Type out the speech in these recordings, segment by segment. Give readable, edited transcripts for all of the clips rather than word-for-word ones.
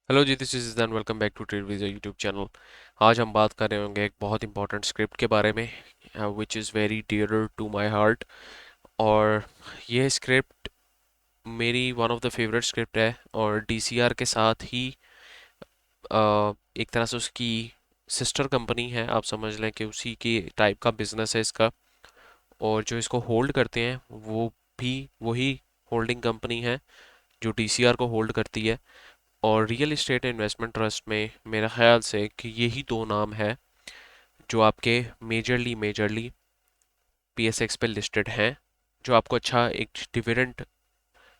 Hello जी, this is दैन welcome back to trade with YouTube channel. आज हम बात कर रहे होंगे एक बहुत इंपॉर्टेंट स्क्रिप्ट के बारे में which is very dear to my heart. और ये स्क्रिप्ट मेरी one of the favourite script है और डीसीआर के साथ ही एक तरह से उसकी सिस्टर कंपनी है। आप समझ लें कि उसी की टाइप का बिजनेस है इसका। और जो इसको होल्ड करते हैं वो भी वही होल्डिंग कंपनी है जो डीसीआर को होल्ड करती है। और रियल इस्टेट इन्वेस्टमेंट ट्रस्ट में मेरा ख्याल से कि यही दो नाम है जो आपके मेजरली पीएसएक्स पे लिस्टेड हैं, जो आपको अच्छा एक डिविडेंड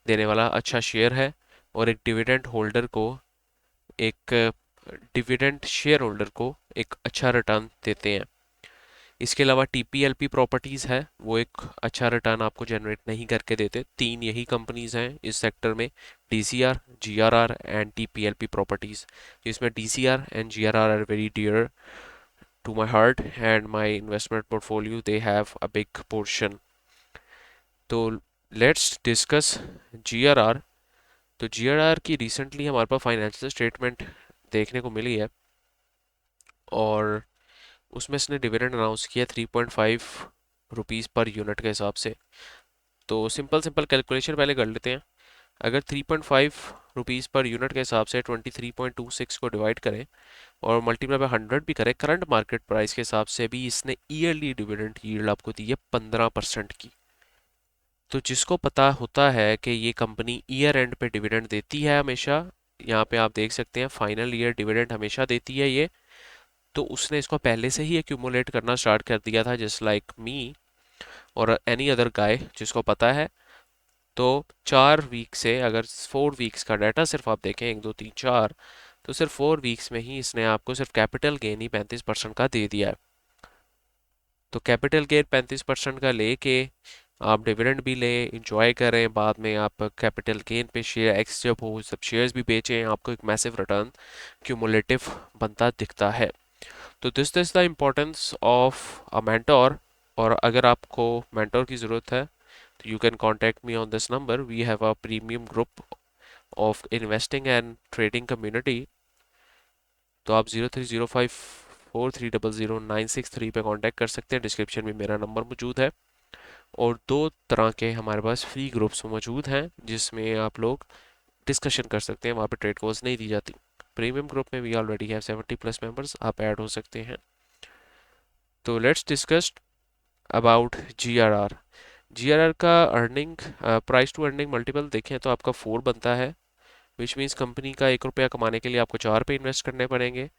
देने वाला अच्छा शेयर है और एक डिविडेंड होल्डर को एक डिविडेंड शेयर होल्डर को एक अच्छा रिटर्न देते हैं। इसके अलावा टीपीएलपी प्रॉपर्टीज़ है, वो एक अच्छा रिटर्न आपको जनरेट नहीं करके देते। तीन यही कंपनीज हैं इस सेक्टर में, DCR, GRR and TPLP properties. जिसमें DCR and GRR are very dear to my heart and my investment portfolio they have a big portion। तो लेट्स डिस्कस जीआरआर। तो जीआरआर की रिसेंटली हमारे पास फाइनेंशियल स्टेटमेंट देखने को मिली है और उसमें इसने डिविडेंड अनाउंस किया 3.5 रुपीज़ पर यूनिट के हिसाब से। तो सिंपल सिंपल कैलकुलेशन पहले कर लेते हैं। अगर 3.5 रुपीज़ पर यूनिट के हिसाब से 23.26 को डिवाइड करें और मल्टीप्लाई बाय 100 भी करें, करंट मार्केट प्राइस के हिसाब से भी इसने ईयरली डिविडेंड यील्ड आपको दी है 15% की। तो जिसको पता होता है कि ये कंपनी ईयर एंड पे डिविडेंड देती है हमेशा, यहाँ पे आप देख सकते हैं फाइनल ईयर डिविडेंड हमेशा देती है ये, तो उसने इसको पहले से ही एक्यूमुलेट करना स्टार्ट कर दिया था, जस्ट लाइक मी और एनी अदर गाय जिसको पता है। तो 4 वीक से अगर 4 वीक्स का डाटा सिर्फ आप देखें, 1 2 3 4, तो सिर्फ 4 वीक्स में ही इसने आपको सिर्फ कैपिटल गेन ही 35% का दे दिया है। तो कैपिटल गेन 35% का लेके आप डिविडेंड भी लें, इंजॉय करें, बाद में आप कैपिटल गेन पे शेयर एक्स जब हो सब शेयर्स भी बेचें, आपको एक मैसिव रिटर्न क्यूमुलेटिव बनता दिखता है। तो this is the importance of a mentor. और अगर आपको मेंटोर की ज़रूरत है तो you can contact me on this number. We have a premium group of investing and trading community. तो आप 030543000963 पे कांटेक्ट कर सकते हैं। डिस्क्रिप्शन में मेरा नंबर मौजूद है। और दो तरह के हमारे पास फ्री ग्रुप्स मौजूद हैं जिसमें आप लोग डिस्कशन कर सकते हैं, वहाँ पे ट्रेड कॉल्स नहीं दी जाती। प्रीमियम ग्रुप में वी ऑलरेडी हैव 70+ मेंबर्स, आप ऐड हो सकते हैं। तो let's discuss about GRR. GRR का earning price to earning multiple देखें तो आपका 4 बनता है, विच मीन्स कंपनी का 1 रुपया कमाने के लिए आपको 4 पे इन्वेस्ट करने पड़ेंगे।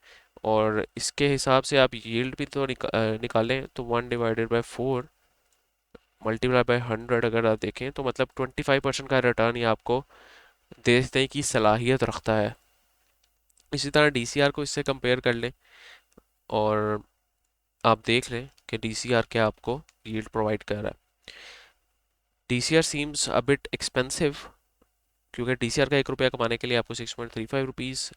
और इसके हिसाब से आप यील्ड भी तो निकालें तो 1/4 मल्टीप्लाई बाय 100 अगर आप देखें तो मतलब 25% का रिटर्न ये आपको देने की सलाहियत रखता है। इसी तरह डीसीआर को इससे कंपेयर कर लें और आप देख लें कि डीसीआर क्या आपको यील्ड प्रोवाइड कर रहा है। DCR seems a bit expensive क्योंकि डीसीआर का 1 रुपया कमाने के लिए आपको 6.35 रुपीज़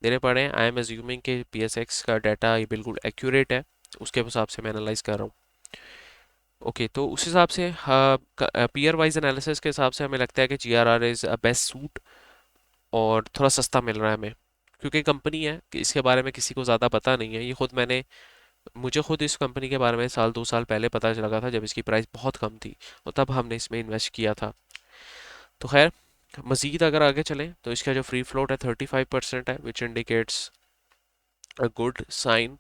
देने पड़े हैं। आई एम एज्यूमिंग कि पीएसएक्स का डाटा ये बिल्कुल एक्यूरेट है, उसके हिसाब से मैं एनालाइज कर रहा हूँ। ओके, तो उस हिसाब से पीयर वाइज एनालिसिस के हिसाब से हमें लगता है कि GRR is a best suit और थोड़ा सस्ता मिल रहा है हमें, क्योंकि कंपनी है कि इसके बारे में किसी को ज़्यादा पता नहीं है। ये खुद मुझे खुद इस कंपनी के बारे में 1 2 साल पहले पता लगा था जब इसकी प्राइस बहुत कम थी, और तब हमने इसमें इन्वेस्ट किया था। तो खैर, मज़ीद अगर आगे चलें तो इसका जो फ्री फ्लोट है 35% है, which indicates a good sign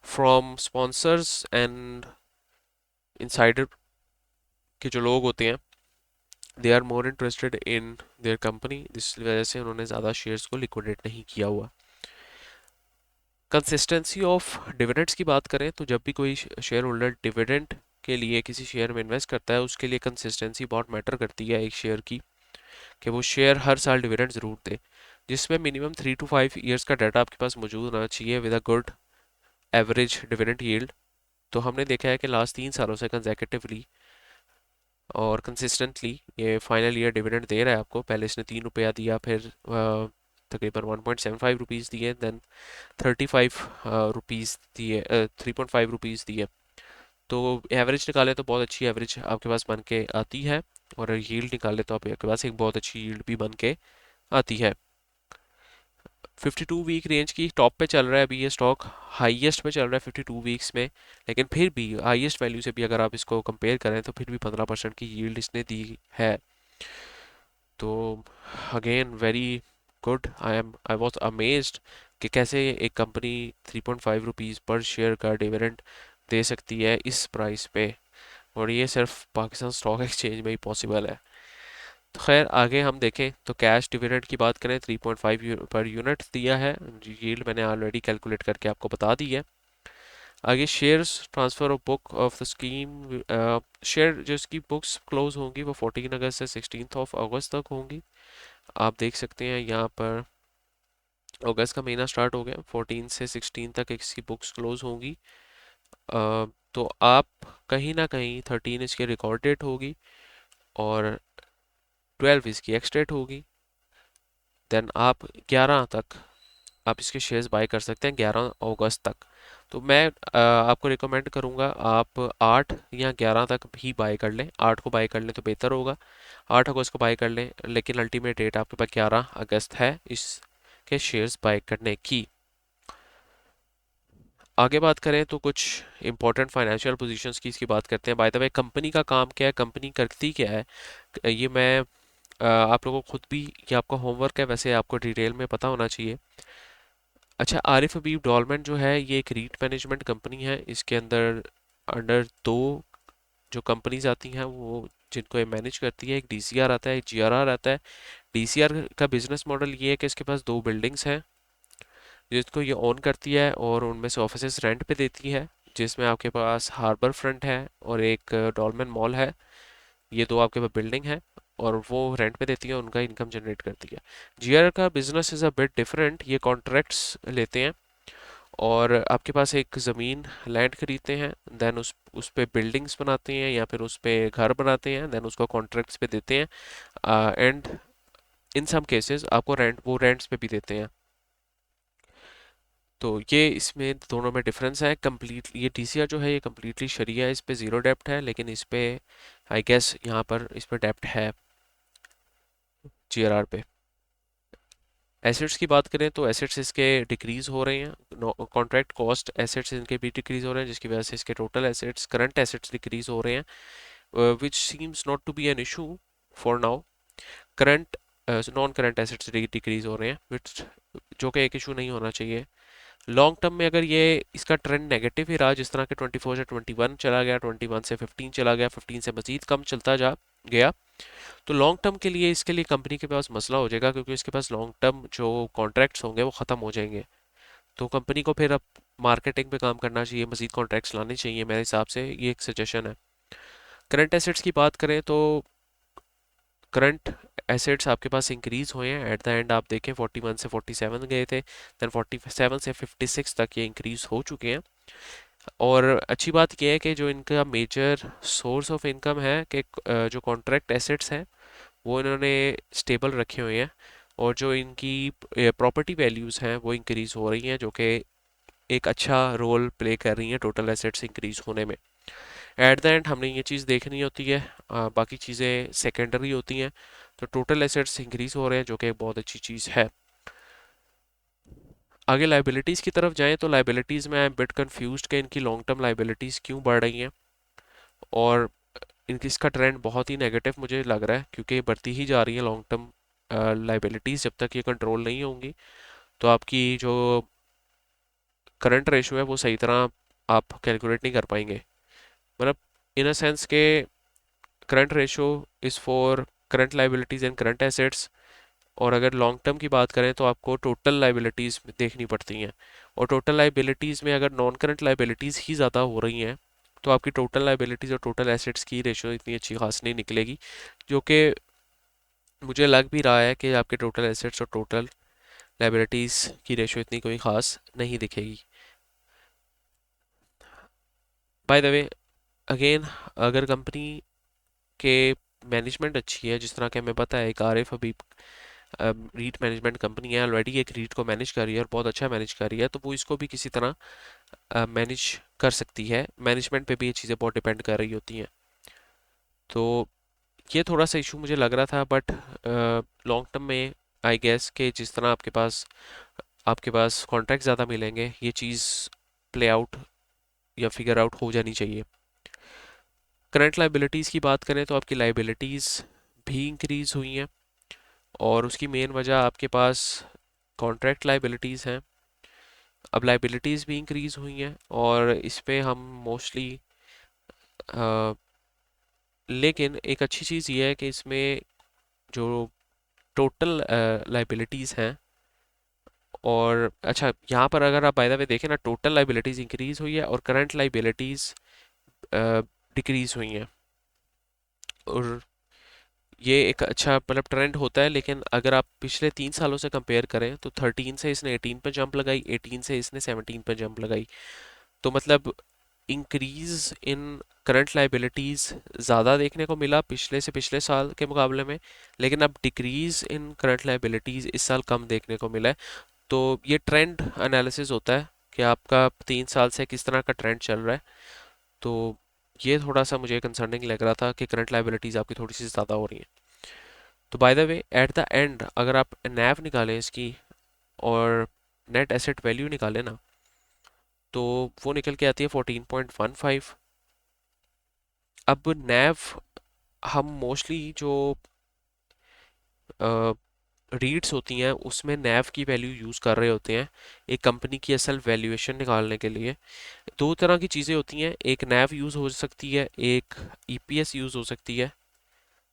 from sponsors and insider के जो लोग होते हैं, they are more interested in their company. इस वजह से उन्होंने ज़्यादा शेयर्स को लिक्विडेट नहीं किया हुआ। कंसिस्टेंसी ऑफ डिविडेंड्स की बात करें तो जब भी कोई शेयर होल्डर डिविडेंड के लिए किसी शेयर में इन्वेस्ट करता है, उसके लिए कंसिस्टेंसी बहुत मैटर करती है एक शेयर की, कि वो शेयर हर साल डिविडेंड ज़रूर दे, जिसमें मिनिमम 3 to 5 ईयर्स का डाटा आपके पास मौजूद होना चाहिए with a good average dividend yield. तो हमने देखा है कि लास्ट 3 सालों से कंजेकेटिवली और कंसिस्टेंटली ये फाइनल ईयर डिविडेंड दे रहा है आपको। पहले इसने 3 रुपया दिया, फिर तकरीबन 1.75 रुपीज़ दिए, देन 35 रुपीज़ दिए, 3.5 रुपीज़ दिए। तो एवरेज निकाले तो बहुत अच्छी एवरेज आपके पास बन के आती है, और यील्ड निकाले तो आपके पास एक बहुत अच्छी यील्ड भी बन के आती है। 52 वीक रेंज की टॉप पे चल रहा है अभी ये स्टॉक, हाईएस्ट पे चल रहा है 52 वीक्स में। लेकिन फिर भी हाईएस्ट वैल्यू से भी अगर आप इसको कंपेयर करें तो फिर भी 15% की यील्ड इसने दी है। तो again very good. I was amazed कि कैसे एक कंपनी 3.5 रुपीज़ पर शेयर का डिविडेंड दे सकती है इस प्राइस पे, और ये सिर्फ पाकिस्तान स्टॉक एक्सचेंज में ही पॉसिबल है। तो खैर आगे हम देखें तो कैश डिविडेंड की बात करें, 3.5 पर यूनिट दिया है, यील्ड मैंने ऑलरेडी कैलकुलेट करके आपको बता दी है। आगे shares transfer of book of the scheme, share जो इसकी बुक्स क्लोज होंगी वो 14 अगस्त से 16 तक होंगी। आप देख सकते हैं यहाँ पर अगस्त का महीना स्टार्ट हो गया, 14 से 16 तक इसकी बुक्स क्लोज होंगी। तो आप कहीं ना कहीं 13 इसकी रिकॉर्ड डेट होगी और 12 इसकी एक्स डेट होगी। देन आप 11 तक आप इसके शेयर्स बाय कर सकते हैं, 11 अगस्त तक। तो मैं आपको रिकमेंड करूंगा आप 8 या 11 तक भी बाय कर लें, 8 को बाय कर लें तो बेहतर होगा, 8 अगस्त को बाय कर लें, लेकिन अल्टीमेट डेट आपके पास 11 अगस्त है इसके शेयर्स बाय करने की। आगे बात करें तो कुछ इंपॉर्टेंट फाइनेंशियल पोजीशंस की इसकी बात करते हैं। बाय द वे कंपनी का काम क्या है, कंपनी करती क्या है, ये मैं आप लोगों को खुद भी, ये आपका होमवर्क है, वैसे आपको डिटेल में पता होना चाहिए। अच्छा, आरिफ हबीब डॉलमेंट जो है ये एक रीट मैनेजमेंट कंपनी है। इसके अंदर अंडर दो जो कंपनीज आती हैं वो जिनको ये मैनेज करती है, एक डीसीआर आता है, एक जीआरआर आता है। डीसीआर का बिजनेस मॉडल ये है कि इसके पास दो बिल्डिंग्स हैं जिसको ये ओन करती है और उनमें से ऑफिसेज रेंट पे देती है, जिसमें आपके पास हार्बर फ्रंट है और एक डॉलमेन मॉल है। ये दो आपके पास बिल्डिंग है और वो रेंट पे देती है, उनका इनकम जनरेट करती है। जीआर का business is a bit different, ये कॉन्ट्रैक्ट्स लेते हैं और आपके पास एक ज़मीन लैंड खरीदते हैं, देन उस पे बिल्डिंग्स बनाते हैं या फिर उस पे घर बनाते हैं, देन उसको कॉन्ट्रैक्ट्स पे देते हैं एंड इन सम केसेस आपको वो रेंट्स पे भी देते हैं। तो ये इसमें दोनों में डिफरेंस है। कंप्लीट ये टीसीआर जो है ये कम्प्लीटली शरिया है, इस पे ज़ीरो डेप्ट है, लेकिन इस पे आई गेस यहाँ पर इस पे डेप्ट है जीआरआर पे। एसेट्स की बात करें तो एसेट्स इसके डिक्रीज हो रहे हैं, कॉन्ट्रैक्ट कॉस्ट एसेट्स इनके भी डिक्रीज हो रहे हैं, जिसकी वजह से इसके total assets, current assets decrease हो रहे हैं, which seems not to be an issue for now. Current non current assets decrease हो रहे हैं, विच जो कि एक इशू नहीं होना चाहिए। लॉन्ग टर्म में अगर ये इसका ट्रेंड नेगेटिव ही रहा, जिस तरह के 24 से 21 चला गया, 21 से 15 चला गया, 15 से मजीद कम चलता जा गया, तो लॉन्ग टर्म के लिए इसके लिए कंपनी के पास मसला हो जाएगा, क्योंकि इसके पास लॉन्ग टर्म जो कॉन्ट्रैक्ट्स होंगे वो ख़त्म हो जाएंगे। तो कंपनी को फिर अब मार्केटिंग पे काम करना चाहिए, मजीद कॉन्ट्रैक्ट्स लाने चाहिए, मेरे हिसाब से ये एक सजेशन है। करंट एसेट्स की बात करें तो करंट एसेट्स आपके पास इंक्रीज हुए हैं, एट द एंड आप देखें 41 से 47 गए थे, देन 47 से 56 तक ये इंक्रीज हो चुके हैं। और अच्छी बात यह है कि जो इनका मेजर सोर्स ऑफ इनकम है कि जो कॉन्ट्रैक्ट एसेट्स हैं वो इन्होंने स्टेबल रखे हुए हैं, और जो इनकी प्रॉपर्टी वैल्यूज़ हैं वो इंक्रीज़ हो रही हैं, जो कि एक अच्छा रोल प्ले कर रही हैं टोटल एसेट्स इंक्रीज़ होने में। एट द एंड हमने ये चीज़ देखनी होती है, बाकी चीज़ें सेकेंडरी होती हैं। तो टोटल एसेट्स इंक्रीज़ हो रहे हैं जो कि एक बहुत अच्छी चीज़ है। आगे लाइबिलिटीज़ की तरफ जाएं तो लाइबिलिटीज़ में आई एम बिट कन्फ्यूज्ड कि इनकी लॉन्ग टर्म लाइबिलिटीज़ क्यों बढ़ रही हैं, और इनकी इसका ट्रेंड बहुत ही नेगेटिव मुझे लग रहा है, क्योंकि ये बढ़ती ही जा रही है लॉन्ग टर्म लाइबिलिटीज़। जब तक ये कंट्रोल नहीं होंगी तो आपकी जो करंट रेशो है वो सही तरह आप कैलकुलेट नहीं कर पाएंगे। मतलब इन अ सेंस के current ratio is for current liabilities and current assets, और अगर लॉन्ग टर्म की बात करें तो आपको टोटल लाइबिलिटीज़ देखनी पड़ती हैं, और टोटल लाइबिलिटीज़ में अगर नॉन करंट लाइबिलिटीज़ ही ज़्यादा हो रही हैं तो आपकी टोटल लाइबिलिटीज़ और टोटल एसेट्स की रेशो इतनी अच्छी खास नहीं निकलेगी, जो कि मुझे लग भी रहा है कि आपके टोटल एसेट्स और टोटल लाइबिलिटीज़ की रेशो इतनी कोई ख़ास नहीं दिखेगी। बाय द वे अगेन, अगर कंपनी के मैनेजमेंट अच्छी है, जिस तरह के हमें पता है एक आरिफ हबीब रीट मैनेजमेंट कंपनी है, ऑलरेडी एक रीट को मैनेज कर रही है और बहुत अच्छा मैनेज कर रही है, तो वो इसको भी किसी तरह मैनेज कर सकती है। मैनेजमेंट पे भी ये चीज़ें बहुत डिपेंड कर रही होती हैं। तो ये थोड़ा सा इशू मुझे लग रहा था, बट लॉन्ग टर्म में आई गेस के जिस तरह आपके पास आपके पास कॉन्ट्रैक्ट ज़्यादा मिलेंगे, ये चीज़ प्ले आउट या फिगर आउट हो जानी चाहिए। करंट लाइबिलिटीज़ की बात करें तो आपकी लाइबिलिटीज़ भी इंक्रीज़ हुई हैं, और उसकी मेन वजह आपके पास कॉन्ट्रैक्ट लाइबिलिटीज़ हैं। अब लाइबिलिटीज़ भी इंक्रीज़ हुई हैं, और इस पे हम मोस्टली, लेकिन एक अच्छी चीज़ ये है कि इसमें जो टोटल लाइबिलिटीज़ हैं, और अच्छा यहाँ पर अगर आप बाय द वे देखें ना, टोटल लाइबिलिटीज़ इंक्रीज़ हुई है और करंट लाइबिलिटीज़ डिक्रीज़ हुई हैं। और ये एक अच्छा मतलब ट्रेंड होता है, लेकिन अगर आप पिछले 3 सालों से कंपेयर करें तो 13 से इसने 18 पे जंप लगाई, 18 से इसने 17 पे जंप लगाई। तो मतलब इंक्रीज इन करंट लाइबिलिटीज़ ज़्यादा देखने को मिला पिछले से पिछले साल के मुकाबले में, लेकिन अब डिक्रीज इन करंट लाइबिलिटीज़ इस साल कम देखने को मिला है। तो ये ट्रेंड एनालिसिस होता है कि आपका 3 साल से किस तरह का ट्रेंड चल रहा है। तो ये थोड़ा सा मुझे कंसर्निंग लग रहा था कि करंट लाइबिलिटीज़ आपकी थोड़ी सी ज़्यादा हो रही हैं। तो by the way at the end अगर आप नैव निकालें इसकी और नेट एसेट वैल्यू निकालें ना, तो वो निकल के आती है 14.15। अब नैव हम मोस्टली जो रीड्स होती हैं उसमें नैव की वैल्यू यूज़ कर रहे होते हैं एक कंपनी की असल वैल्यूएशन निकालने के लिए। दो तरह की चीज़ें होती हैं, एक नैव यूज़ हो सकती है, एक ईपीएस यूज़ हो सकती है।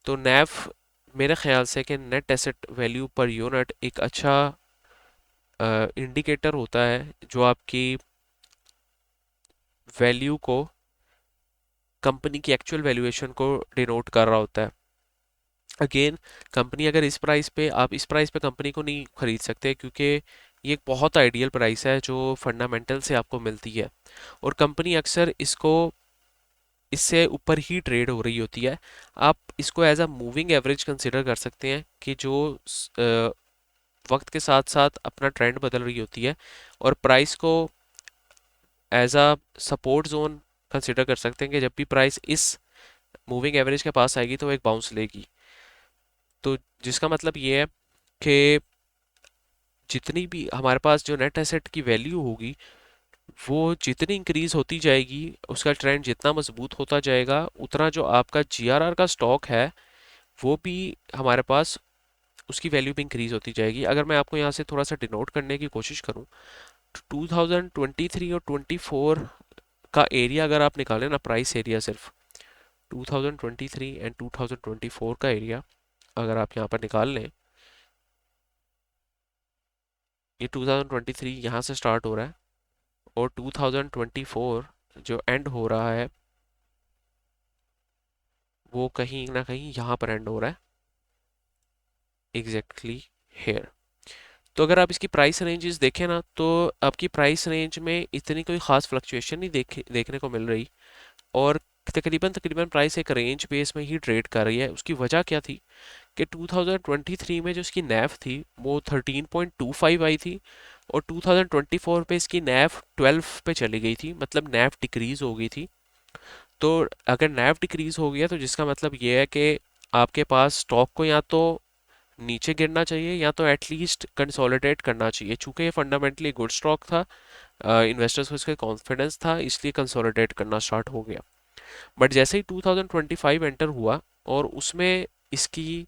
तो नैव मेरे ख्याल से कि net asset value per unit एक अच्छा इंडिकेटर होता है जो आपकी वैल्यू को, कंपनी की एक्चुअल वैल्यूएशन को डिनोट कर रहा होता है। अगेन कंपनी अगर इस प्राइस पे, आप इस प्राइस पे कंपनी को नहीं खरीद सकते, क्योंकि ये एक बहुत आइडियल प्राइस है जो फंडामेंटल से आपको मिलती है, और कंपनी अक्सर इसको, इससे ऊपर ही ट्रेड हो रही होती है। आप इसको as a moving average consider कर सकते हैं कि जो वक्त के साथ साथ अपना ट्रेंड बदल रही होती है, और प्राइस को as a support zone consider कर सकते हैं कि जब भी प्राइस इस मूविंग एवरेज के पास आएगी तो वो एक बाउंस लेगी। तो जिसका मतलब ये है कि जितनी भी हमारे पास जो नेट एसेट की वैल्यू होगी, वो जितनी इंक्रीज होती जाएगी, उसका ट्रेंड जितना मजबूत होता जाएगा, उतना जो आपका जीआरआर का स्टॉक है वो भी हमारे पास, उसकी वैल्यू भी इंक्रीज होती जाएगी। अगर मैं आपको यहाँ से थोड़ा सा डिनोट करने की कोशिश करूँ, 2023 और 24 का एरिया अगर आप निकालें ना, प्राइस एरिया सिर्फ 2023 एंड 2024 का एरिया अगर आप यहाँ पर निकाल लें, ये 2023 यहाँ से स्टार्ट हो रहा है और 2024 जो एंड हो रहा है वो कहीं ना कहीं यहाँ पर एंड हो रहा है, एग्जैक्टली हेयर। तो अगर आप इसकी प्राइस रेंजेस देखें ना, तो आपकी प्राइस रेंज में इतनी कोई ख़ास फ्लक्चुएशन नहीं देखने को मिल रही, और तकरीबन तकरीबन प्राइस एक रेंज बेस में ही ट्रेड कर रही है। उसकी वजह क्या थी कि 2023 में जो इसकी नैव थी वो 13.25 आई थी, और 2024 पे इसकी नैव 12 पे चली गई थी, मतलब नैव डिक्रीज हो गई थी। तो अगर नैव डिक्रीज हो गया तो जिसका मतलब ये है कि आपके पास स्टॉक को या तो नीचे गिरना चाहिए या तो एटलीस्ट कंसोलिडेट करना चाहिए। चूंकि ये फंडामेंटली गुड स्टॉक था, इन्वेस्टर्स को इसका कॉन्फिडेंस था, इसलिए कंसोलिडेट करना स्टार्ट हो गया। बट जैसे ही 2025 एंटर हुआ और उसमें इसकी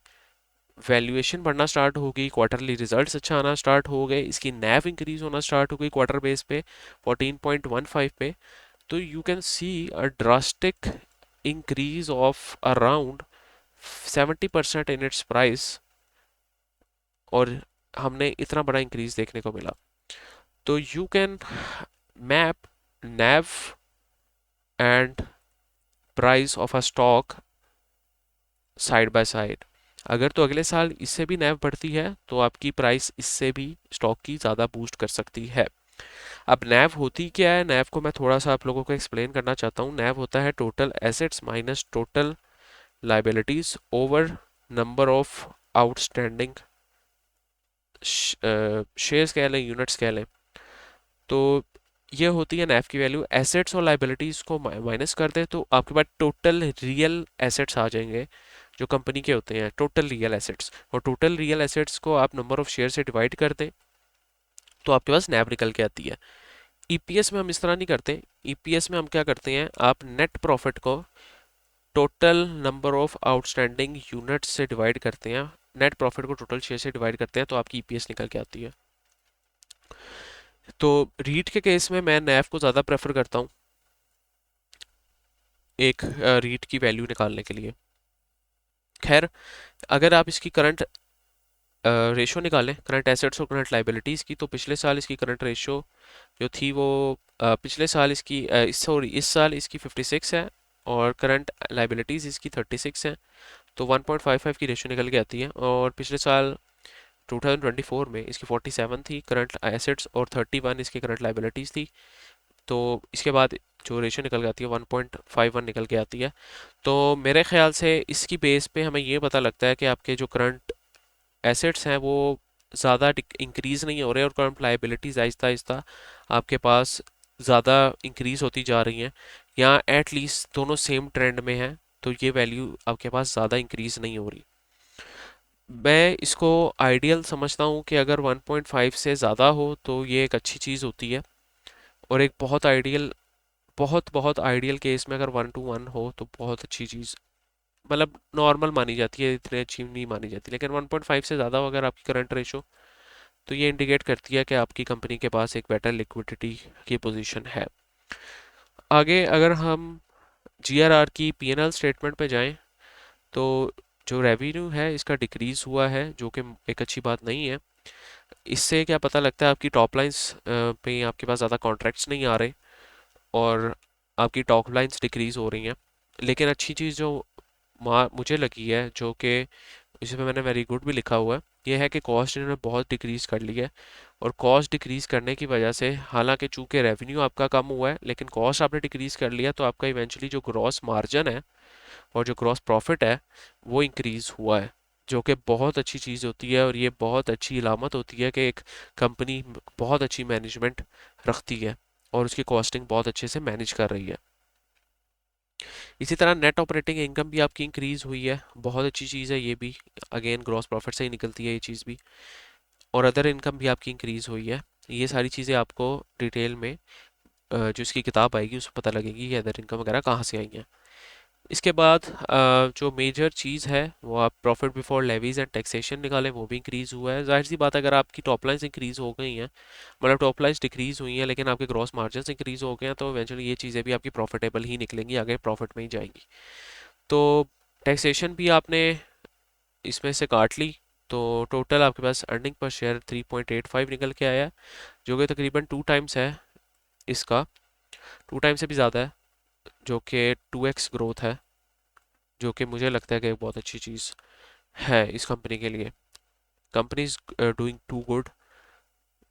वैल्यूएशन बढ़ना स्टार्ट हो गई, क्वार्टरली रिजल्ट्स अच्छा आना स्टार्ट हो गए, इसकी नैव इंक्रीज होना स्टार्ट हो गई क्वार्टर बेस पे 14.15 पे, तो you can see a drastic increase of around 70% in its price, और हमने इतना बड़ा इंक्रीज देखने को मिला। तो you can map naive and price of a stock side by side. अगर तो अगले साल इससे भी नैव बढ़ती है तो आपकी प्राइस इससे भी स्टॉक की ज़्यादा बूस्ट कर सकती है। अब नैव होती क्या है, नैव को मैं थोड़ा सा आप लोगों को एक्सप्लेन करना चाहता हूँ। नैव होता है total assets minus total liabilities over number of outstanding shares कह लें, यूनिट्स कह लें। तो ये होती है नैव की वैल्यू। एसेट्स और लाइबिलिटीज़ को माइनस कर दें तो आपके पास टोटल रियल एसेट्स आ जाएंगे जो कंपनी के होते हैं, टोटल रियल एसेट्स। और टोटल रियल एसेट्स को आप नंबर ऑफ शेयर से डिवाइड कर दें तो आपके पास नैब निकल के आती है। ईपीएस में हम इस तरह नहीं करते। ईपीएस में हम क्या करते हैं, आप नेट प्रॉफिट को total number of outstanding units से डिवाइड करते हैं, नेट प्रॉफिट को टोटल शेयर से डिवाइड करते हैं, तो आपकी ईपीएस निकल के आती है। तो रीट के केस में मैं नैव को ज़्यादा प्रेफर करता हूँ एक रीट की वैल्यू निकालने के लिए। खैर, अगर आप इसकी करंट रेशो निकालें, करंट एसेट्स और करंट लाइबिलिटीज़ की, तो पिछले साल इसकी करंट रेशो जो थी वो पिछले साल इसकी सॉरी इस साल इसकी 56 है और करंट लाइबिलिटीज़ इसकी 36 है। तो 1.55 की रेशो निकल के आती है। और पिछले साल 2024 में इसकी 47 थी करंट एसेट्स और 31 इसकी करंट लाइबिलिटीज़ थी। तो इसके बाद जो रेशो निकल के आती है 1.51 निकल के आती है। तो मेरे ख्याल से इसकी बेस पे हमें ये पता लगता है कि आपके जो करंट एसेट्स हैं वो ज़्यादा इंक्रीज़ नहीं हो रहे और करंट लाइबिलिटीज़ आहिस्ता आहिस्ता आपके पास ज़्यादा इंक्रीज़ होती जा रही हैं, या एट लीस्ट दोनों सेम ट्रेंड में हैं। तो ये वैल्यू आपके पास ज़्यादा इंक्रीज़ नहीं हो रही। मैं इसको आइडियल समझता हूँ कि अगर 1.5 से ज़्यादा हो तो ये एक अच्छी चीज़ होती है, और एक बहुत बहुत आइडियल केस में अगर 1:1 हो तो बहुत अच्छी चीज़, मतलब नॉर्मल मानी जाती है, इतनी अच्छी नहीं मानी जाती। लेकिन 1.5 से ज़्यादा हो अगर आपकी करंट रेशो, तो ये इंडिकेट करती है कि आपकी कंपनी के पास एक बेटर लिक्विडिटी की पोजीशन है। आगे अगर हम जीआरआर की पीएनएल स्टेटमेंट पे जाएं, तो जो रेवेन्यू है इसका डिक्रीज़ हुआ है, जो कि एक अच्छी बात नहीं है। इससे क्या पता लगता है, आपकी टॉप लाइंस पे आपके पास ज़्यादा कॉन्ट्रैक्ट्स नहीं आ रहे और आपकी टॉप लाइंस डिक्रीज़ हो रही हैं। लेकिन अच्छी चीज़ जो मुझे लगी है, जो कि इसी पे मैंने वेरी गुड भी लिखा हुआ है, ये है कि कॉस्ट इन्होंने बहुत डिक्रीज़ कर ली है। और कॉस्ट डिक्रीज़ करने की वजह से, हालांकि चूंकि रेवेन्यू आपका कम हुआ है लेकिन कॉस्ट आपने डिक्रीज़ कर लिया, तो आपका इवेंचुअली जो ग्रॉस मार्जिन है और जो ग्रॉस प्रॉफिट है वो इंक्रीज़ हुआ है, जो कि बहुत अच्छी चीज़ होती है। और ये बहुत अच्छी इलामत होती है कि एक कंपनी बहुत अच्छी मैनेजमेंट रखती है और उसकी कॉस्टिंग बहुत अच्छे से मैनेज कर रही है। इसी तरह नेट ऑपरेटिंग इनकम भी आपकी इंक्रीज़ हुई है, बहुत अच्छी चीज़ है ये भी। अगेन ग्रॉस प्रॉफिट से ही निकलती है ये चीज़ भी। और अदर इनकम भी आपकी इंक्रीज़ हुई है। ये सारी चीज़ें आपको डिटेल में जो इसकी किताब आएगी उसमें पता लगेगी कि अदर इनकम वगैरह कहाँ से आई हैं। इसके बाद जो मेजर चीज़ है वो आप profit before levies and taxation निकालें, वो भी इंक्रीज़ हुआ है। जाहिर सी बात है, अगर आपकी टॉप लाइन्स इंक्रीज़ हो गई हैं, मतलब टॉप लाइन्स डिक्रीज़ हुई हैं लेकिन आपके ग्रॉस मार्जिन इंक्रीज़ हो गए हैं, तो इवेंचुअली ये चीज़ें भी आपकी प्रॉफिटेबल ही निकलेंगी, आगे प्रॉफिट में ही जाएंगी। तो टैक्सेशन भी आपने इसमें से काट ली, तो टोटल आपके पास अर्निंग पर शेयर 3.85 निकल के आया है, जो कि तकरीबन 2 टाइम्स है इसका, 2 टाइम्स से भी ज़्यादा है, जो कि 2x ग्रोथ है, जो कि मुझे लगता है कि एक बहुत अच्छी चीज़ है इस कंपनी के लिए। Company is doing too good.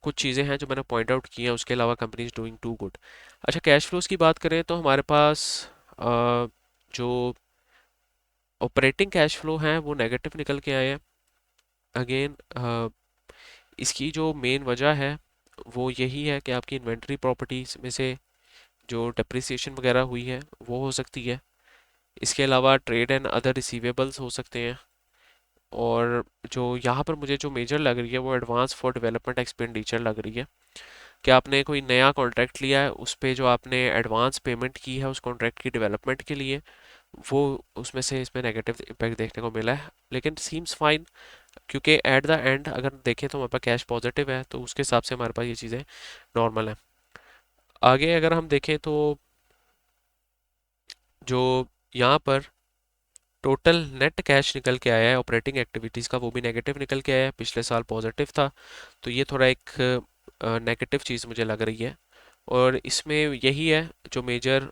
कुछ चीज़ें हैं जो मैंने पॉइंट आउट की हैं, उसके अलावा company is doing too good. अच्छा, कैश फ्लोज की बात करें तो हमारे पास जो ऑपरेटिंग कैश फ्लो हैं वो नेगेटिव निकल के आए हैं। अगेन इसकी जो मेन वजह है वो यही है कि आपकी इन्वेंट्री प्रॉपर्टीज में से जो डिप्रिसिएशन वगैरह हुई है वो हो सकती है। इसके अलावा ट्रेड एंड अदर रिसीवेबल्स हो सकते हैं। और जो यहाँ पर मुझे जो मेजर लग रही है वो एडवांस फॉर डेवलपमेंट एक्सपेंडिचर लग रही है, कि आपने कोई नया कॉन्ट्रैक्ट लिया है, उस पे जो आपने एडवांस पेमेंट की है उस कॉन्ट्रैक्ट की डेवलपमेंट के लिए, वो उसमें से इसमें नेगेटिव इम्पैक्ट देखने को मिला है। लेकिन सीम्स फाइन, क्योंकि एट द एंड अगर देखें तो हमारे पास कैश पॉजिटिव है, तो उसके हिसाब से हमारे पास ये चीज़ें नॉर्मल हैं। आगे अगर हम देखें तो जो यहाँ पर टोटल नेट कैश निकल के आया है ऑपरेटिंग एक्टिविटीज़ का, वो भी नेगेटिव निकल के आया है, पिछले साल पॉजिटिव था। तो ये थोड़ा एक नेगेटिव चीज़ मुझे लग रही है। और इसमें यही है जो मेजर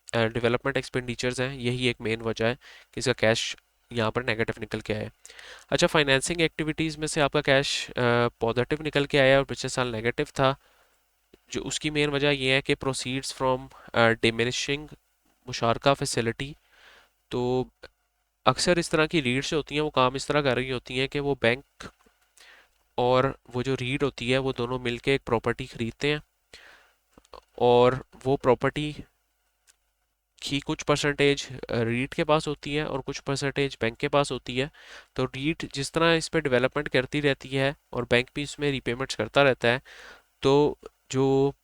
डेवलपमेंट एक्सपेंडिचर्स हैं, यही एक मेन वजह है कि इसका कैश यहाँ पर नेगेटिव निकल के आया है। अच्छा, फाइनेंसिंग एक्टिविटीज़ में से आपका कैश पॉजिटिव निकल के आया और पिछले साल नेगेटिव था। जो उसकी मेन वजह ये है कि प्रोसीड्स फ्रॉम डिमिनिशिंग मुशारका फैसिलिटी। तो अक्सर इस तरह की रीड्स जो होती हैं वो काम इस तरह कर रही होती हैं कि वो बैंक और वो जो रीड होती है वो दोनों मिलके एक प्रॉपर्टी खरीदते हैं, और वो प्रॉपर्टी कि कुछ परसेंटेज रीट के पास होती है और कुछ परसेंटेज बैंक के पास होती है। तो रीट जिस तरह इस पे डेवलपमेंट करती रहती है और बैंक भी इसमें रीपेमेंट्स करता रहता है, तो जो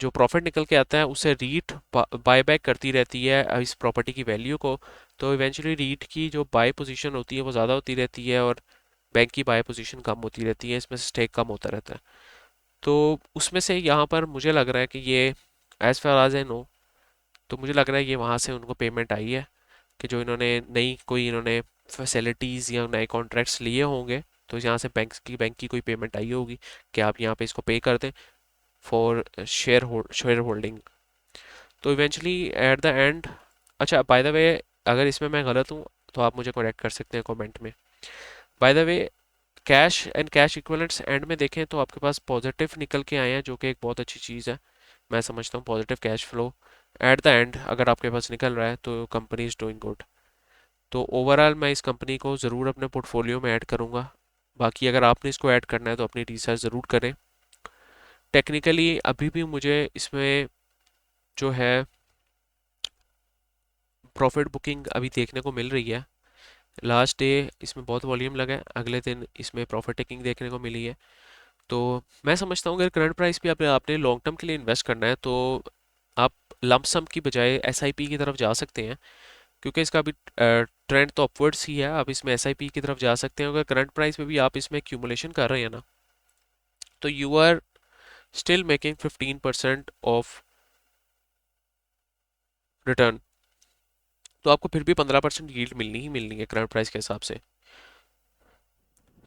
जो प्रॉफिट निकल के आता है उसे रीट बाय बैक करती रहती है इस प्रॉपर्टी की वैल्यू को। तो इवेंचुअली रीट की जो बाय पोजीशन होती है वो ज़्यादा होती रहती है और बैंक की बाय पोजीशन कम होती रहती है, इसमें से स्टेक कम होता रहता है। तो उसमें से यहाँ पर मुझे लग रहा है कि ये as far as I know, तो मुझे लग रहा है ये वहाँ से उनको पेमेंट आई है कि जो इन्होंने नई कोई इन्होंने फैसिलिटीज़ या नए कॉन्ट्रैक्ट्स लिए होंगे, तो यहाँ से बैंक की कोई पेमेंट आई होगी कि आप यहाँ पे इसको पे कर दें फॉर शेयर होल्डिंग। तो इवेंचुअली एट द एंड, अच्छा बाय द वे, अगर इसमें मैं गलत हूँ तो आप मुझे करेक्ट कर सकते हैं कमेंट में। By the way, cash and cash equivalents and में देखें तो आपके पास पॉजिटिव निकल के आए हैं, जो कि एक बहुत अच्छी चीज़ है। मैं समझता हूँ positive cash flow at the end अगर आपके पास निकल रहा है तो कंपनी इज़ डूइंग गुड। तो ओवरऑल मैं इस कंपनी को ज़रूर अपने पोर्टफोलियो में ऐड करूँगा। बाकी अगर आपने इसको ऐड करना है तो अपनी रिसर्च ज़रूर करें। टेक्निकली अभी भी मुझे इसमें जो है प्रॉफिट बुकिंग अभी देखने को मिल रही है। लास्ट डे इसमें बहुत वॉल्यूम लगा है, अगले दिन इसमें प्रॉफिट टेकिंग देखने को मिली है। तो मैं समझता हूँ अगर करंट प्राइस पे आपने लॉन्ग टर्म के लिए इन्वेस्ट करना है तो आप लंप सम की बजाय एसआईपी की तरफ जा सकते हैं, क्योंकि इसका अभी ट्रेंड तो अपवर्ड्स ही है। आप इसमें एसआईपी की तरफ जा सकते हैं। अगर करंट प्राइस पे भी आप इसमें एक्यूमुलेशन कर रहे हैं ना, तो you are still making 15% of return. तो आपको फिर भी 15% यील्ड मिलनी ही मिलनी है करंट प्राइस के हिसाब से।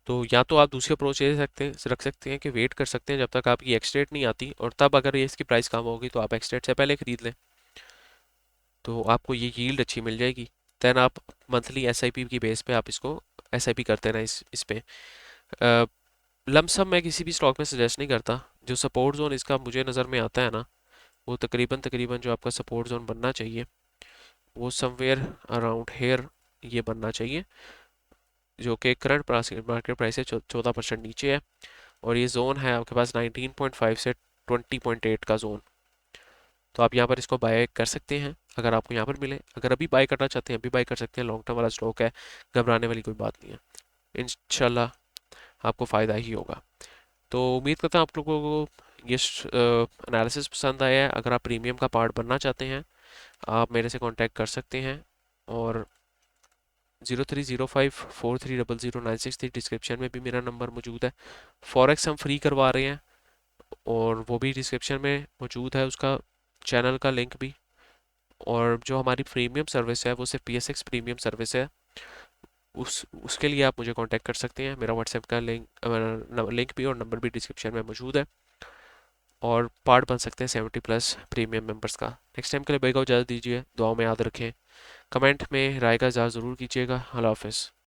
तो या तो आप दूसरी अप्रोच ये रख सकते हैं कि वेट कर सकते हैं जब तक आपकी एक्स डेट नहीं आती, और तब अगर ये इसकी प्राइस कम होगी तो आप एक्स डेट से पहले खरीद लें, तो आपको ये यील्ड अच्छी मिल जाएगी। देन आप मंथली एसआईपी की बेस पे आप इसको एसआईपी करते रहें इस पे। लमसम मैं किसी भी स्टॉक में सजेस्ट नहीं करता। जो सपोर्ट जोन इसका मुझे नज़र में आता है ना, वो तकरीबन तकरीबन जो आपका सपोर्ट जोन बनना चाहिए वो समवेयर अराउंड हेयर ये बनना चाहिए, जो कि करंट मार्केट प्राइस से 14% नीचे है। और ये जोन है आपके पास 19.5 से 20.8 का जोन। तो आप यहाँ पर इसको बाय कर सकते हैं अगर आपको यहाँ पर मिले। अगर अभी बाय करना चाहते हैं अभी बाय कर सकते हैं, लॉन्ग टर्म वाला स्टॉक है, घबराने वाली कोई बात नहीं है। इंशाल्लाह आपको फ़ायदा ही होगा। तो उम्मीद करता हूँ आप लोगों को ये एनालिसिस पसंद आया है। अगर आप प्रीमियम का पार्ट बनना चाहते हैं आप मेरे से कांटेक्ट कर सकते हैं। और 0305430096 डिस्क्रिप्शन में भी मेरा नंबर मौजूद है। फॉरेक्स हम फ्री करवा रहे हैं और वो भी डिस्क्रिप्शन में मौजूद है, उसका चैनल का लिंक भी। और जो हमारी प्रीमियम सर्विस है वो सिर्फ पीएसएक्स प्रीमियम सर्विस है। उसके लिए आप मुझे कांटेक्ट कर सकते हैं। मेरा व्हाट्सएप का लिंक भी और नंबर भी डिस्क्रिप्शन में मौजूद है। और पार्ट बन सकते हैं 70+ प्रीमियम मेंबर्स का। नेक्स्ट टाइम के लिए भाई को इजाज़त दीजिए, दुआओं में याद रखें, कमेंट में राय का इज़हार ज़रूर कीजिएगा। अल्लाह हाफ़िज़।